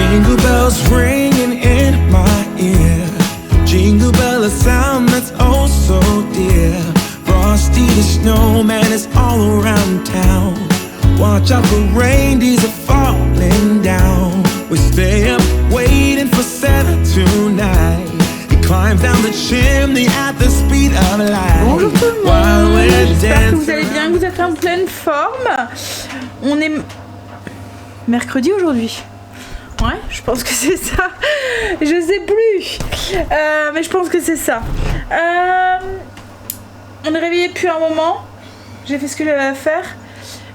Jingle bells ringing in my ear. Jingle bell, a sound that's oh so dear. Frosty the snowman is all around town. Watch out for reindeers are falling down. We stay up waiting for Santa tonight. He climbs down the chimney at the speed of light. Bonjour tout le monde, j'espère que vous allez bien, que vous êtes en pleine forme. On est mercredi aujourd'hui. Ouais, je pense que c'est ça. Je sais plus. Mais je pense que c'est ça. On est réveillé depuis un moment. J'ai fait ce que j'avais à faire.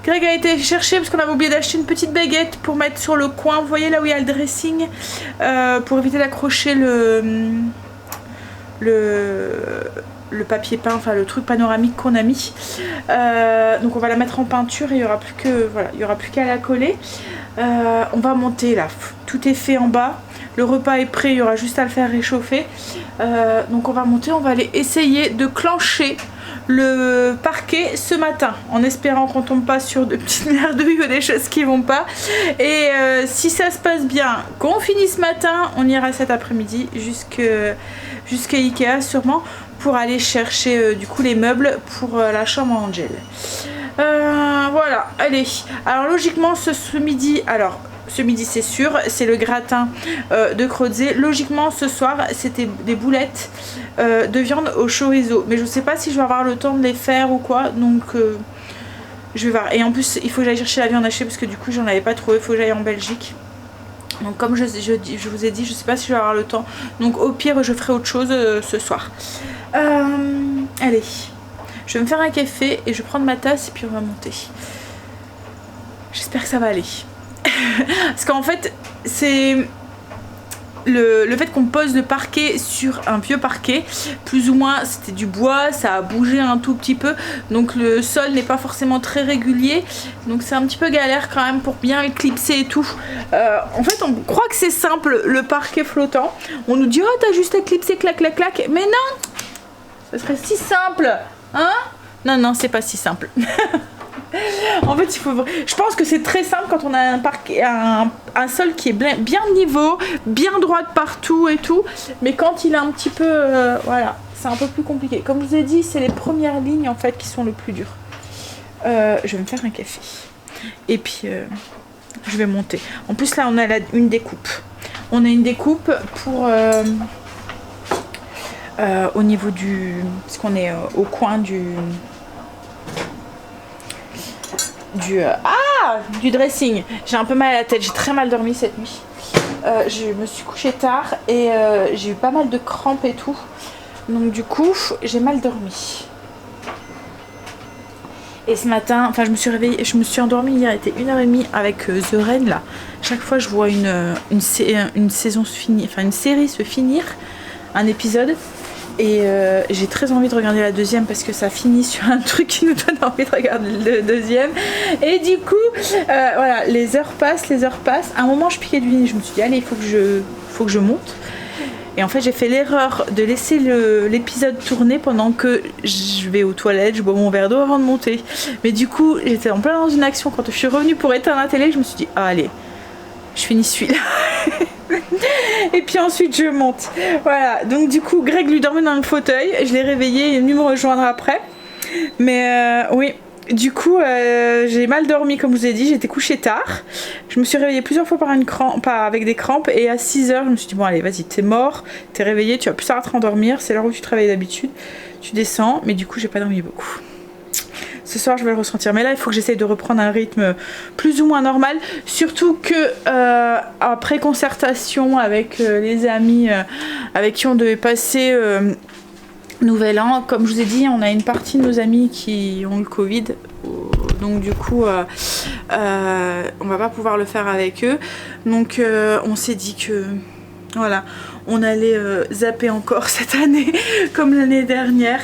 Greg a été chercher parce qu'on avait oublié d'acheter une petite baguette pour mettre sur le coin. Vous voyez là où il y a le dressing, pour éviter d'accrocher le papier peint, enfin le truc panoramique qu'on a mis. Donc on va la mettre en peinture et il y aura plus que voilà, il y aura plus qu'à la coller. On va monter là, tout est fait en bas. Le repas est prêt, il y aura juste à le faire réchauffer. Donc on va monter, on va aller essayer de clencher le parquet ce matin, en espérant qu'on tombe pas sur de petites merdouilles ou des choses qui vont pas. Et si ça se passe bien, qu'on finit ce matin, on ira cet après-midi jusqu'à Ikea sûrement, pour aller chercher du coup les meubles pour la chambre à Angel. Voilà, allez. Alors logiquement ce midi, c'est sûr, c'est le gratin de Crozet. Logiquement ce soir c'était des boulettes de viande au chorizo, mais je sais pas si je vais avoir le temps de les faire ou quoi, donc je vais voir. Et en plus il faut que j'aille chercher la viande hachée parce que du coup j'en avais pas trouvé, il faut que j'aille en Belgique. Donc comme je vous ai dit, je sais pas si je vais avoir le temps, donc au pire je ferai autre chose ce soir. Allez, je vais me faire un café et je vais prendre ma tasse et puis on va monter. J'espère que ça va aller. Parce qu'en fait c'est le fait qu'on pose le parquet sur un vieux parquet, plus ou moins c'était du bois, ça a bougé un tout petit peu, donc le sol n'est pas forcément très régulier, donc c'est un petit peu galère quand même pour bien le clipser et tout. En fait on croit que c'est simple le parquet flottant, on nous dit oh t'as juste à clipser, clac clac clac, mais non, ce serait si simple, hein? Non c'est pas si simple. En fait, je pense que c'est très simple quand on a un sol qui est bien niveau, bien droit de partout et tout. Mais quand il est un petit peu, voilà, c'est un peu plus compliqué. Comme je vous ai dit, c'est les premières lignes en fait qui sont le plus dur. Je vais me faire un café. Et puis, je vais monter. En plus, là, on a une découpe. On a une découpe pour au niveau du, parce qu'on est au coin du dressing. J'ai un peu mal à la tête, j'ai très mal dormi cette nuit. Je me suis couchée tard et j'ai eu pas mal de crampes et tout. Donc du coup, j'ai mal dormi. Et ce matin, enfin je me suis réveillée, je me suis endormie hier, il était 1h30 avec The Rain là. Chaque fois je vois une saison se finir, enfin une série se finir, un épisode. Et j'ai très envie de regarder la deuxième parce que ça finit sur un truc qui nous donne envie de regarder le deuxième. Et du coup, voilà, les heures passent. À un moment, je piquais du nez, je me suis dit, allez, il faut que je monte. Et en fait, j'ai fait l'erreur de laisser l'épisode tourner pendant que je vais aux toilettes, je bois mon verre d'eau avant de monter. Mais du coup, j'étais en plein dans une action. Quand je suis revenue pour éteindre la télé, je me suis dit, ah, allez, je finis celui-là. Et puis ensuite je monte. Voilà, donc du coup Greg lui dormait dans le fauteuil, je l'ai réveillé, il est venu me rejoindre après. Mais oui, du coup j'ai mal dormi comme je vous ai dit, j'étais couchée tard. Je me suis réveillée plusieurs fois avec des crampes et à 6h je me suis dit bon allez vas-y, t'es mort, t'es réveillé, tu vas plus tard te rendormir, c'est l'heure où tu te réveilles d'habitude. Tu descends, mais du coup j'ai pas dormi beaucoup. Ce soir je vais le ressentir, mais là il faut que j'essaye de reprendre un rythme plus ou moins normal, surtout que après concertation avec les amis avec qui on devait passer Nouvel An, comme je vous ai dit, on a une partie de nos amis qui ont le Covid, donc du coup on va pas pouvoir le faire avec eux, donc on s'est dit que voilà, on allait zapper encore cette année comme l'année dernière.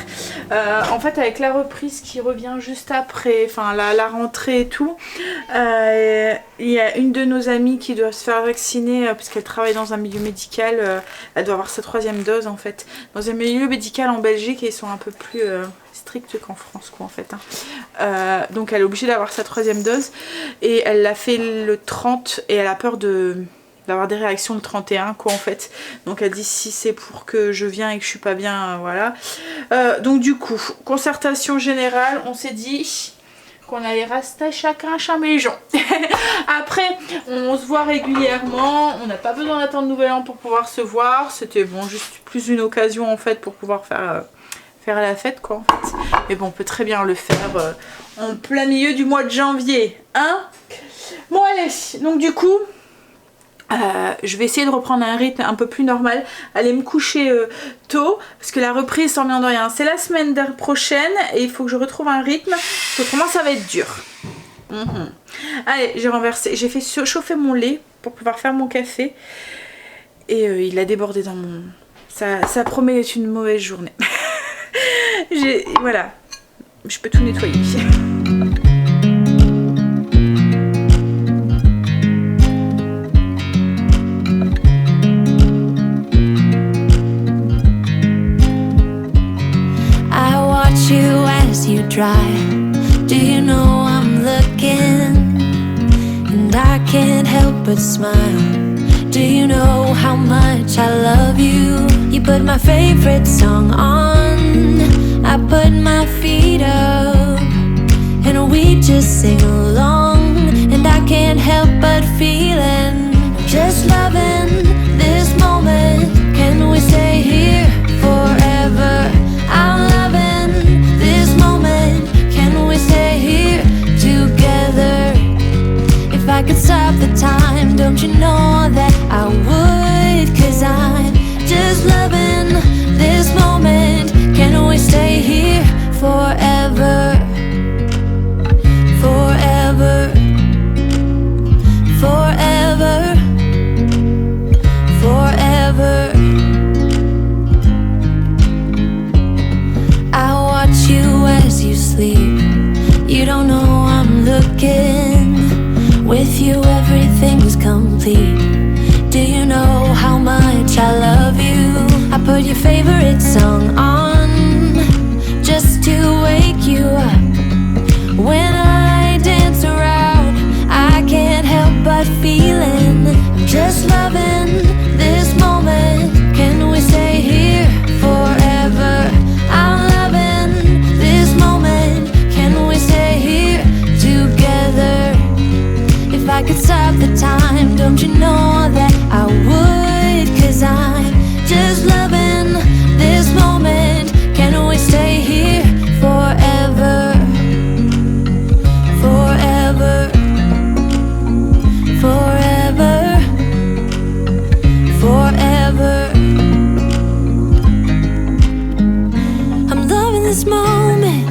En fait avec la reprise qui revient juste après, enfin la rentrée et tout, il y a une de nos amies qui doit se faire vacciner parce qu'elle travaille dans un milieu médical, elle doit avoir sa 3e dose en fait, dans un milieu médical en Belgique, et ils sont un peu plus stricts qu'en France quoi en fait, hein. Donc elle est obligée d'avoir sa 3e dose et elle l'a fait le 30 et elle a peur de d'avoir des réactions le 31 quoi en fait. Donc elle dit si c'est pour que je viens et que je suis pas bien, voilà. Donc du coup, concertation générale, on s'est dit qu'on allait rester chacun à sa maison. Après, on se voit régulièrement, on n'a pas besoin d'attendre Nouvel An pour pouvoir se voir. C'était bon, juste plus une occasion en fait pour pouvoir faire la fête quoi en fait. Mais bon, on peut très bien le faire en plein milieu du mois de janvier, hein. Bon allez, donc du coup je vais essayer de reprendre un rythme un peu plus normal, aller me coucher tôt parce que la reprise sans bien de rien c'est la semaine prochaine et il faut que je retrouve un rythme, autrement ça va être dur. Allez, j'ai fait chauffer mon lait pour pouvoir faire mon café et il a débordé dans mon... Ça promet d'être une mauvaise journée. Voilà, je peux tout nettoyer. You drive. Do you know I'm looking and I can't help but smile? Do you know how much I love you? You put my favorite song on, I put my feet up and we just sing along, and I can't help but feeling just loving this moment. Can we stay here forever? I'm loving this moment. Can we stay here together? If I could stop the time, don't you know that I would? 'Cause I'm just loving this moment. Can we stay here forever? Forever. Forever. Forever. I watch you as you sleep. You don't know I'm looking. With you everything's complete. Do you know how much I love you? I put your favorite song on just to wake you up. When I dance around, I can't help but feeling I'm just loving this moment. Can we stay here forever? I'm loving this moment. Can we stay here together? If I could stop the time, don't you know that I would? 'Cause I'm just loving this moment. Can we stay here forever? Forever. Forever. Forever. I'm loving this moment.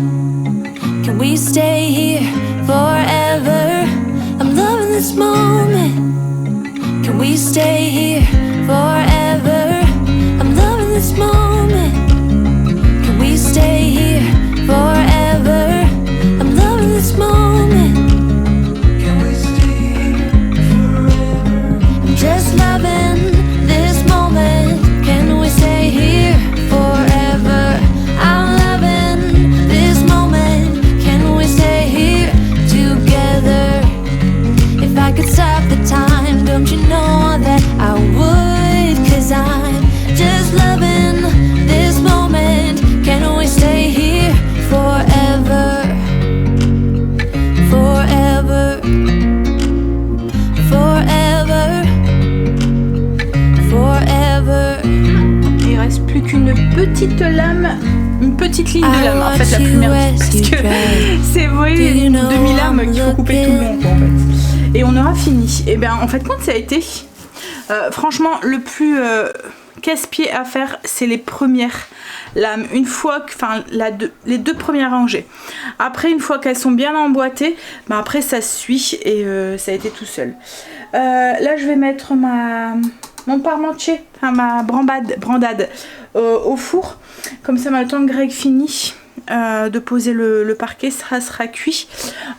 Can we stay here forever? I'm loving this moment. Can we stay here forever? I'm loving this moment. Can we stay here forever? I'm loving this moment. Can we stay here forever? I'm just loving this moment. Can we stay here forever? I'm loving this moment. Can we stay here together? If I could stop the time, don't you know that I would? 'Cause I'm just loving this moment. Can we stay here forever? Forever. Forever. Forever. Il reste plus qu'une petite lame, une petite ligne de lame en fait la plus merdique parce que c'est vrai une demi-lame qu'il faut couper tout le long quoi, en fait. Et on aura fini. Et bien en fait compte ça a été franchement le plus casse-pied à faire, c'est les premières lames. Une fois que, enfin les deux premières rangées. Après une fois qu'elles sont bien emboîtées, ben après ça suit et ça a été tout seul. Là je vais mettre mon parmentier, enfin ma brandade au four. Comme ça, le temps que Greg finit de poser le parquet, ça sera cuit.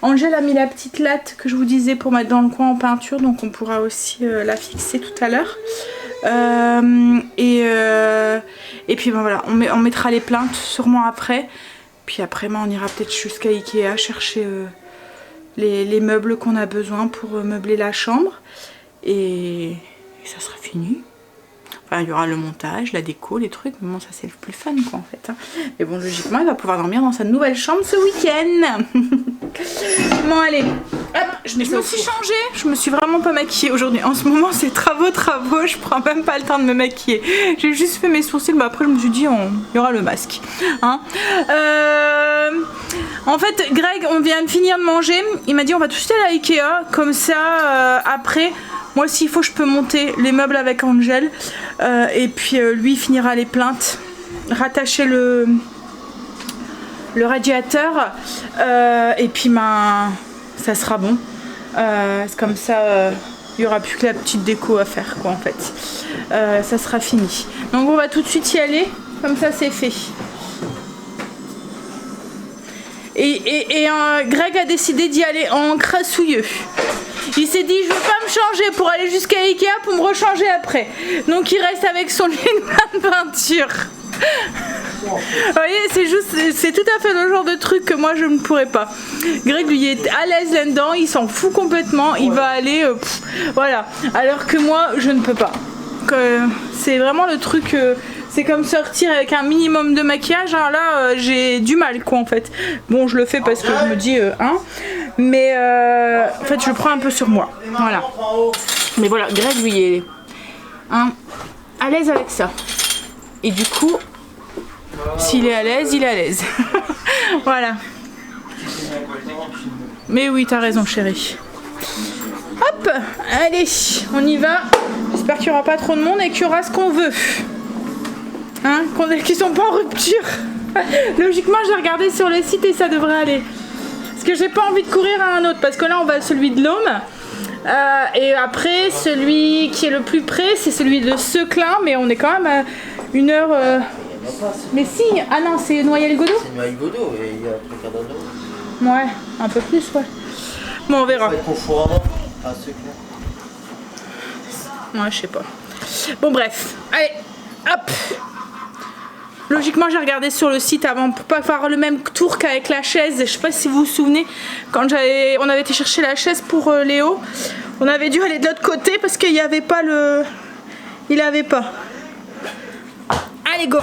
Angèle a mis la petite latte que je vous disais pour mettre dans le coin en peinture, donc on pourra aussi la fixer tout à l'heure. Et puis ben voilà, on mettra les plaintes sûrement après. Puis après, on ira peut-être jusqu'à Ikea chercher les meubles qu'on a besoin pour meubler la chambre. Et ça sera fini. Enfin, il y aura le montage, la déco, les trucs, mais bon, ça c'est le plus fun quoi en fait. Mais bon, logiquement, il va pouvoir dormir dans sa nouvelle chambre ce week-end. Bon, allez, hop, je me suis changée. Je me suis vraiment pas maquillée aujourd'hui. En ce moment, c'est travaux. Je prends même pas le temps de me maquiller. J'ai juste fait mes sourcils, mais après, je me suis dit, il y aura le masque. Hein, en fait, Greg, on vient de finir de manger. Il m'a dit, on va tout de suite aller à Ikea. Comme ça, après. Moi, s'il faut, je peux monter les meubles avec Angel. Et puis, lui, finira les plaintes. Rattacher le radiateur. Et puis, ça sera bon. C'est comme ça, il n'y aura plus que la petite déco à faire, quoi, en fait. Ça sera fini. Donc, on va tout de suite y aller. Comme ça, c'est fait. Et Greg a décidé d'y aller en crassouilleux. Il s'est dit, je veux pas me changer pour aller jusqu'à Ikea pour me rechanger après. Donc il reste avec son lit de peinture. Vous voyez, c'est tout à fait le genre de truc que moi je ne pourrais pas. Greg lui est à l'aise là-dedans, il s'en fout complètement, il va aller, voilà. Alors que moi je ne peux pas. C'est vraiment le truc. C'est comme sortir avec un minimum de maquillage, hein. Là j'ai du mal quoi en fait. Bon, je le fais parce que je me dis mais en fait je le prends un peu sur moi, voilà. Mais voilà, Greg lui est à l'aise avec ça. Et du coup, s'il est à l'aise, il est à l'aise. Voilà. Mais oui, t'as raison chérie. Hop, allez, on y va. J'espère qu'il n'y aura pas trop de monde et qu'il y aura ce qu'on veut. Hein, qui sont pas en rupture. Logiquement, j'ai regardé sur le site et ça devrait aller. Parce que j'ai pas envie de courir à un autre. Parce que là, on va à celui de l'Aume. Et après, celui qui est le plus près, c'est celui de Seclin. Mais on est quand même à 1 heure. Mais si, ah non, c'est Noyelles-Godault. C'est Noyelles-Godault et il y a Trocadéro. Ouais, un peu plus, ouais. Bon, on verra. Ouais, je sais pas. Bon, bref. Allez, hop. Logiquement, j'ai regardé sur le site avant pour pas faire le même tour qu'avec la chaise. Je sais pas si vous vous souvenez, quand on avait été chercher la chaise pour Léo, on avait dû aller de l'autre côté parce qu'il n'y avait pas le... Il avait pas. Allez, go.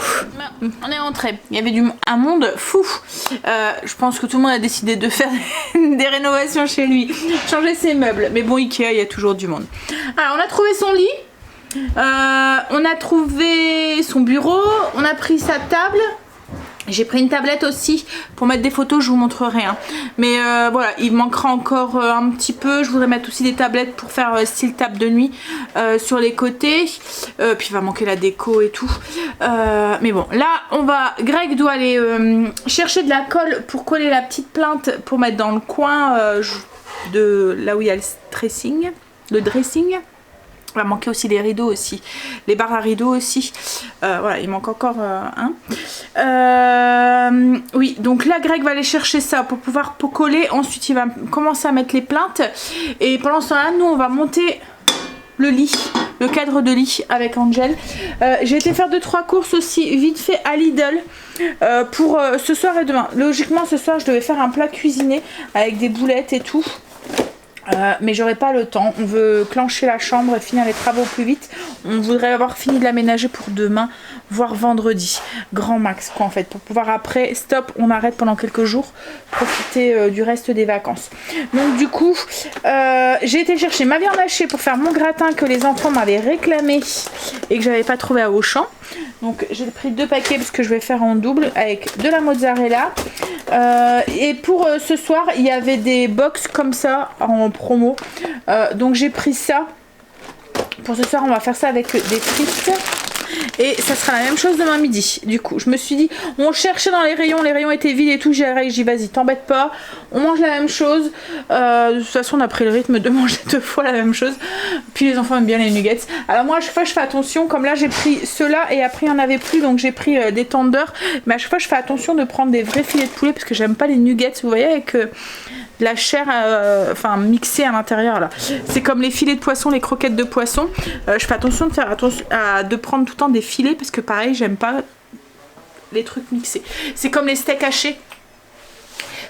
On est rentré. Il y avait un monde fou. Je pense que tout le monde a décidé de faire des rénovations chez lui, changer ses meubles. Mais bon, Ikea, il y a toujours du monde. Alors, on a trouvé son lit. On a trouvé son bureau, on a pris sa table. J'ai pris une tablette aussi pour mettre des photos, je vous montrerai. Hein. Mais voilà, il manquera encore un petit peu. Je voudrais mettre aussi des tablettes pour faire style table de nuit sur les côtés. Puis il va manquer la déco et tout. Mais bon, là, Greg doit aller chercher de la colle pour coller la petite plainte pour mettre dans le coin de là où il y a le dressing. Il va manquer aussi les rideaux aussi, les barres à rideaux aussi. Voilà, il manque encore un. Oui, donc là, Greg va aller chercher ça pour pouvoir coller. Ensuite, il va commencer à mettre les plaintes. Et pendant ce temps-là, nous, on va monter le lit, le cadre de lit avec Angel. J'ai été faire 2-3 courses aussi vite fait à Lidl pour ce soir et demain. Logiquement, ce soir, je devais faire un plat cuisiné avec des boulettes et tout. Mais j'aurais pas le temps. On veut clencher la chambre et finir les travaux plus vite. On voudrait avoir fini de l'aménager pour demain, voire vendredi. Grand max quoi en fait. Pour pouvoir après, stop, on arrête pendant quelques jours. Profiter du reste des vacances. Donc du coup, j'ai été chercher ma viande hachée pour faire mon gratin que les enfants m'avaient réclamé et que j'avais pas trouvé à Auchan. Donc j'ai pris 2 paquets parce que je vais faire en double avec de la mozzarella. Et pour ce soir, il y avait des box comme ça en promo. Donc j'ai pris ça. Pour ce soir, on va faire ça avec des frites. Et ça sera la même chose demain midi. Du coup, je me suis dit, on cherchait dans les rayons étaient vides et tout. J'ai dit, vas-y, t'embête pas. On mange la même chose. De toute façon, on a pris le rythme de manger 2 fois la même chose. Puis les enfants aiment bien les nuggets. Alors moi, à chaque fois, je fais attention. Comme là, j'ai pris ceux-là et après, il n'y en avait plus. Donc j'ai pris des tenders. Mais à chaque fois, je fais attention de prendre des vrais filets de poulet parce que j'aime pas les nuggets. Vous voyez, avec de la chair mixée à l'intérieur là. C'est comme les filets de poisson, les croquettes de poisson. Je fais attention de prendre tout le temps des filets parce que pareil, j'aime pas les trucs mixés. C'est comme les steaks hachés.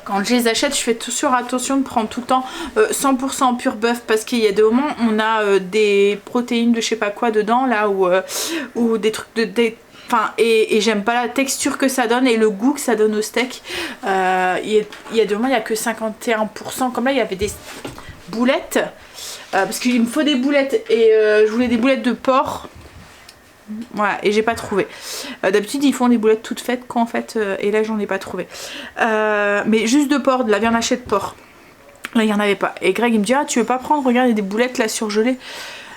Quand je les achète, je fais toujours attention de prendre tout le temps 100% pur bœuf parce qu'il y a des moments où on a des protéines de je sais pas quoi dedans là ou des trucs enfin, et j'aime pas la texture que ça donne et le goût que ça donne au steak. Il y a des moments il n'y a que 51%, comme là il y avait des boulettes parce qu'il me faut des boulettes et je voulais des boulettes de porc. Voilà, et j'ai pas trouvé. D'habitude ils font des boulettes toutes faites quoi en fait, et là j'en ai pas trouvé. Mais juste de porc, de la viande hachée de porc. Là il y en avait pas. Et Greg il me dit ah tu veux pas prendre, regarde il y a des boulettes là surgelées.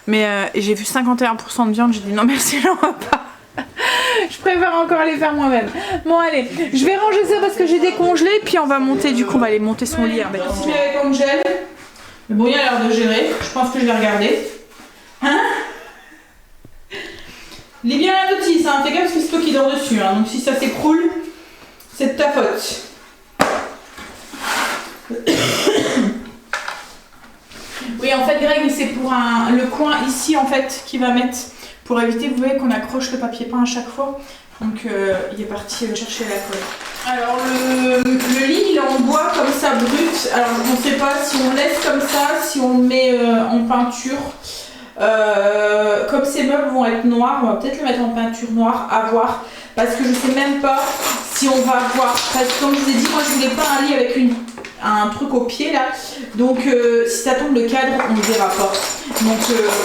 Mais j'ai vu 51% de viande, j'ai dit non merci j'en veux pas. Je préfère encore les faire moi-même. Bon allez, je vais ranger ça parce que j'ai décongelé, puis on va monter, du coup on va aller monter son lit avec Angèle. Mais bon il a l'air de gérer, je pense que je vais regarder. Hein? Il est bien la notice, hein. Fais gaffe parce que c'est toi qui dors dessus, hein. Donc si ça s'écroule, c'est de ta faute. Oui, en fait, Greg, c'est pour le coin ici, en fait, qu'il va mettre pour éviter, vous voyez, qu'on accroche le papier peint à chaque fois. Donc, il est parti chercher la colle. Alors, le lit, il est en bois comme ça, brut. Alors, on ne sait pas si on laisse comme ça, si on le met en peinture. Comme ces meubles vont être noirs, on va peut-être le mettre en peinture noire, à voir, parce que je sais même pas si on va voir, parce que comme je vous ai dit, moi je voulais pas un lit avec un truc au pied là, donc si ça tombe le cadre on ne verra pas, donc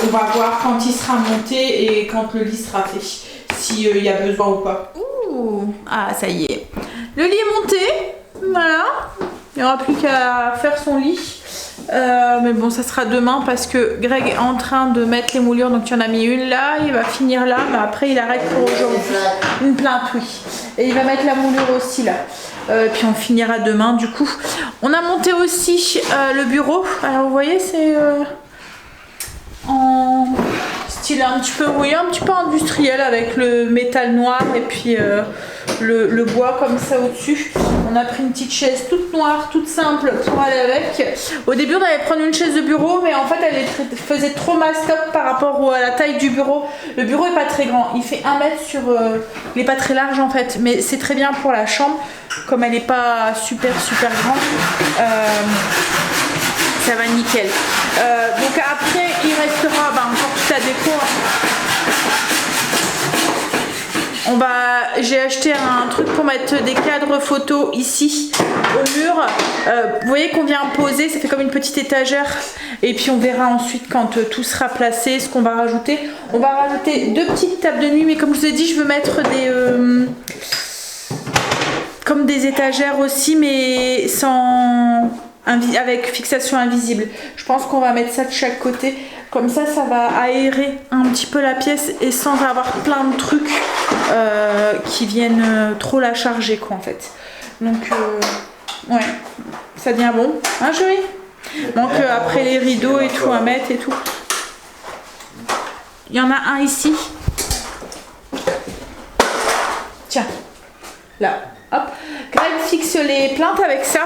on va voir quand il sera monté et quand le lit sera fait, si il y a besoin ou pas. Ouh, ah ça y est, le lit est monté, voilà, il n'y aura plus qu'à faire son lit. Mais bon ça sera demain parce que Greg est en train de mettre les moulures, donc il y en a mis une là, il va finir là, mais après il arrête pour aujourd'hui. Une plainte, oui. Et il va mettre la moulure aussi là. Puis on finira demain du coup. On a monté aussi le bureau. Alors vous voyez c'est en style un petit peu, oui, un petit peu industriel avec le métal noir et puis le bois comme ça au-dessus. On a pris une petite chaise toute noire, toute simple pour aller avec. Au début on allait prendre une chaise de bureau, mais en fait elle faisait trop mastoc par rapport à la taille du bureau. Le bureau est pas très grand, il fait 1 mètre sur... il est pas très large en fait, mais c'est très bien pour la chambre. Comme elle est pas super grande, ça va nickel. Donc après il restera encore toute la déco. J'ai acheté un truc pour mettre des cadres photos ici au mur. Vous voyez qu'on vient poser, ça fait comme une petite étagère. Et puis on verra ensuite quand tout sera placé ce qu'on va rajouter. On va rajouter 2 petites tables de nuit, mais comme je vous ai dit, je veux mettre comme des étagères aussi, mais avec fixation invisible. Je pense qu'on va mettre ça de chaque côté. Comme ça, ça va aérer un petit peu la pièce et sans avoir plein de trucs qui viennent trop la charger, quoi, en fait. Donc, ouais, ça devient bon. Hein, chérie? Donc, après les rideaux et tout à mettre et tout. Il y en a un ici. Tiens, là, hop. Greg fixe les plaintes avec ça.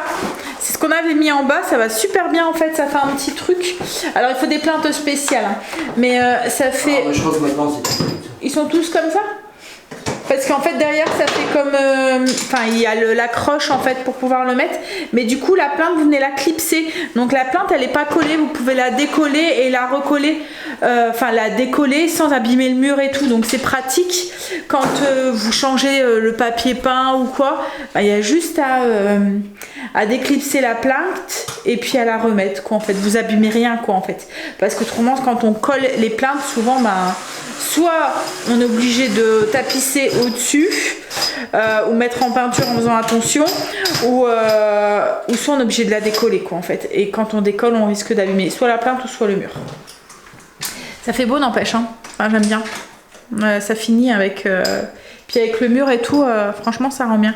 C'est ce qu'on avait mis en bas, ça va super bien en fait, ça fait un petit truc. Alors il faut des plaintes spéciales, hein. Mais ça fait... je pense que maintenant c'est... Ils sont tous comme ça? Parce qu'en fait derrière ça fait comme... Enfin il y a la croche en fait pour pouvoir le mettre. Mais du coup la plainte vous venez la clipser. Donc la plainte elle n'est pas collée, vous pouvez la décoller et la recoller. Enfin la décoller sans abîmer le mur et tout. Donc c'est pratique quand vous changez le papier peint ou quoi. Bah, y a juste à déclipser la plainte et puis à la remettre quoi en fait. Vous abîmez rien quoi en fait. Parce que autrement quand on colle les plaintes souvent bah... Soit on est obligé de tapisser au-dessus ou mettre en peinture en faisant attention, ou soit on est obligé de la décoller quoi en fait. Et quand on décolle, on risque d'abîmer soit la plainte ou soit le mur. Ça fait beau n'empêche, hein. Enfin, j'aime bien. Ça finit avec... Puis avec le mur et tout, franchement ça rend bien.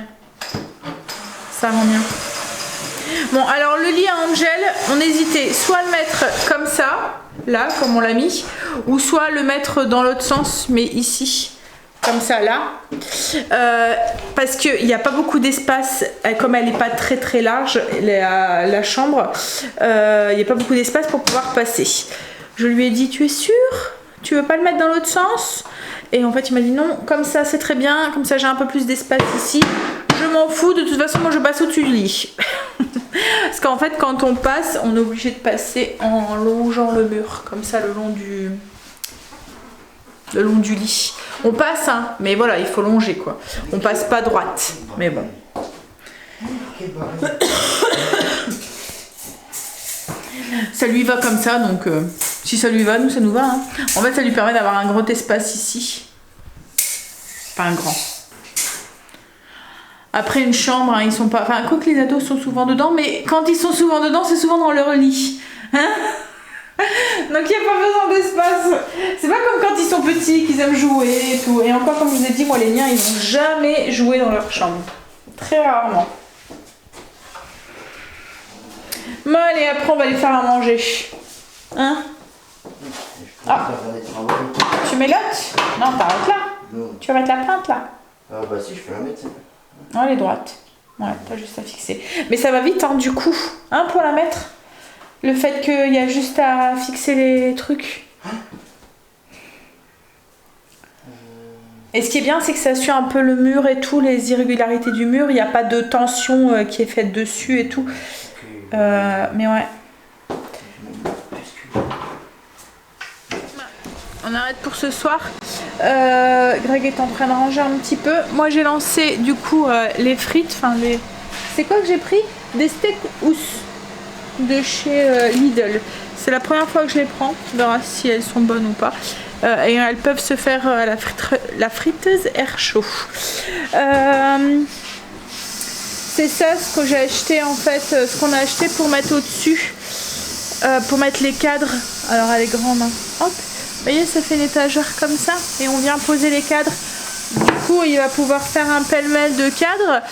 Ça rend bien. Bon alors le lit à Angèle, on hésitait soit le mettre comme ça, là comme on l'a mis, ou soit le mettre dans l'autre sens mais ici comme ça là, parce qu'il n'y a pas beaucoup d'espace, comme elle n'est pas très large la chambre, il n'y a pas beaucoup d'espace pour pouvoir passer. Je lui ai dit tu es sûre, tu veux pas le mettre dans l'autre sens? Et en fait il m'a dit non, comme ça c'est très bien, comme ça j'ai un peu plus d'espace ici, je m'en fous, de toute façon moi je passe au-dessus du lit. Parce qu'en fait, quand on passe, on est obligé de passer en longeant le mur, comme ça, le long du lit. On passe, hein, mais voilà, il faut longer, quoi. On passe pas droite, mais bon. Ça lui va comme ça, donc si ça lui va, nous, ça nous va. Hein. En fait, ça lui permet d'avoir un grand espace ici. Pas un grand. Après une chambre, hein, ils sont pas... Enfin, quoi que les ados sont souvent dedans, mais quand ils sont souvent dedans, c'est souvent dans leur lit. Hein? Donc il n'y a pas besoin d'espace. C'est pas comme quand ils sont petits, qu'ils aiment jouer et tout. Et encore, comme je vous ai dit, moi, les miens, ils n'ont jamais joué dans leur chambre. Très rarement. Bon, allez, après, on va les faire à manger. Hein? Ah. Tu mets l'autre? Non, t'arrêtes là. Non. Tu vas mettre la plainte, là. Ah bah si, je peux la mettre. Non, elle est droite. Ouais, t'as juste à fixer. Mais ça va vite, hein, du coup. Hein, pour la mettre. Le fait qu'il y a juste à fixer les trucs. Et ce qui est bien, c'est que ça suit un peu le mur et tout, les irrégularités du mur. Il n'y a pas de tension qui est faite dessus et tout. Mais ouais. On arrête pour ce soir. Greg est en train de ranger un petit peu. Moi j'ai lancé du coup les frites. Enfin les. C'est quoi que j'ai pris? Des steaks housses de chez Lidl. C'est la première fois que je les prends. On verra si elles sont bonnes ou pas. Et elles peuvent se faire à la friteuse air chaud. C'est ça ce que j'ai acheté en fait, ce qu'on a acheté pour mettre au-dessus, pour mettre les cadres. Alors elle est grande, hein. Hop, vous voyez, ça fait une étagère comme ça et on vient poser les cadres. Du coup, il va pouvoir faire un pêle-mêle de cadres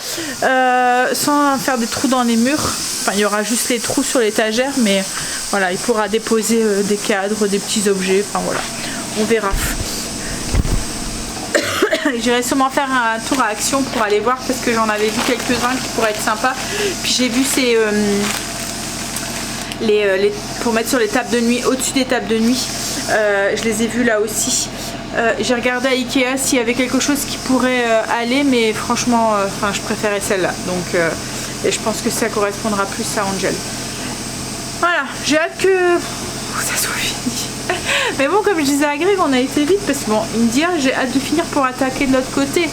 sans faire des trous dans les murs. Enfin, il y aura juste les trous sur l'étagère, mais voilà, il pourra déposer des cadres, des petits objets. Enfin voilà, on verra. J'irai sûrement faire un tour à Action pour aller voir parce que j'en avais vu quelques-uns qui pourraient être sympas. Puis j'ai vu ces pour mettre sur les tables de nuit, au-dessus des tables de nuit. Je les ai vus là aussi. J'ai regardé à Ikea s'il y avait quelque chose qui pourrait aller, mais franchement, je préférais celle-là. Donc, et je pense que ça correspondra plus à Angel. Voilà, j'ai hâte que ça soit fini. Mais bon, comme je disais à Greg, on a été vite parce que bon, il me dit j'ai hâte de finir pour attaquer de l'autre côté.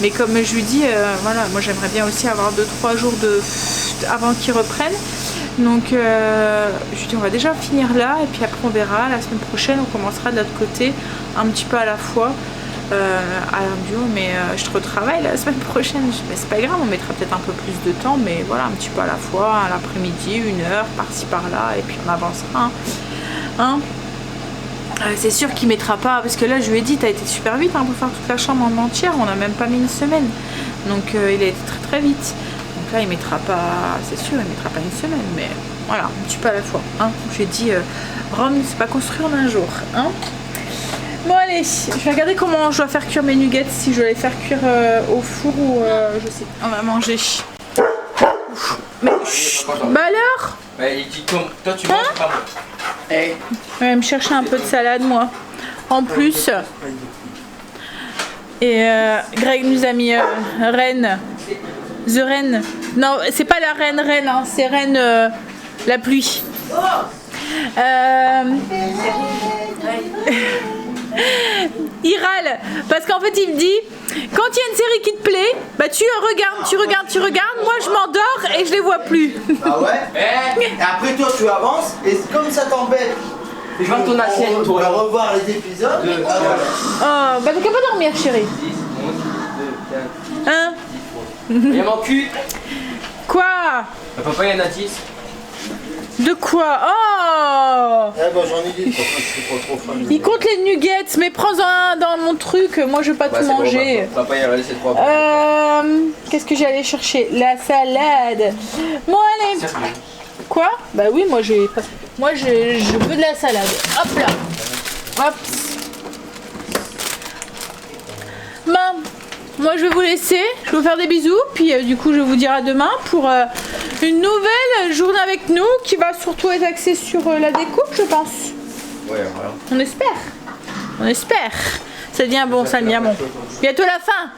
Mais comme je lui dis, voilà, moi j'aimerais bien aussi avoir 2-3 jours avant qu'ils reprennent. Donc je lui dis on va déjà finir là et puis après on verra. La semaine prochaine on commencera de l'autre côté un petit peu à la fois. Alors du coup, mais je te retravaille la semaine prochaine. Je dis, mais c'est pas grave, on mettra peut-être un peu plus de temps, mais voilà, un petit peu à la fois, à l'après-midi, 1 heure, par-ci par-là, et puis on avancera. Hein, c'est sûr qu'il mettra pas, parce que là je lui ai dit t'as été super vite hein, pour faire toute la chambre en entière, on a même pas mis 1 semaine, donc il a été très très vite. Donc là il mettra pas, c'est sûr il mettra pas 1 semaine, mais voilà, un petit peu à la fois. Hein. J'ai dit Rome c'est pas construit en un jour. Hein. Bon allez, je vais regarder comment je dois faire cuire mes nuggets, si je dois les faire cuire au four ou je sais. On va manger. Mais bah alors Ouais, il dit toi tu manges pas moi. Je vais me chercher un peu de salade moi. En plus. Et Greg nous a mis Reine. The Reine. Non, c'est pas la Reine Reine, hein, c'est Reine la pluie. Il râle parce qu'en fait il me dit quand il y a une série qui te plaît, bah tu regardes, moi je m'endors et je les vois plus. Ah ouais. Et après toi tu avances et comme ça t'embête, Je vois ton assiette on toi. va revoir les épisodes. Oh, bah t'as qu'à pas dormir chérie. 10, 11, 12, 15, Hein? 10, il y en a cul. Quoi? Papa il y en a 10. De quoi? Oh! Eh ben j'en ai dit, pourquoi je suis pas trop fan. Il compte les nuggets, mais prends-en un dans mon truc, moi je veux pas tout manger. Papa il a laissé 3. Qu'est-ce que j'allais chercher? La salade. Bon allez. Quoi? Bah oui, moi je veux de la salade. Hop là. Hop. Bon, moi je vais vous laisser. Je vais vous faire des bisous. Puis du coup je vais vous dire à demain pour une nouvelle journée avec nous qui va surtout être axée sur la déco, je pense. Ouais, voilà. On espère. On espère. Ça devient bon, ça devient bon. Bientôt la fin.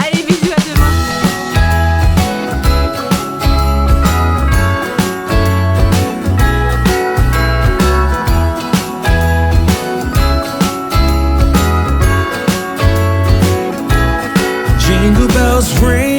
Allez, bisous, à demain. bells ring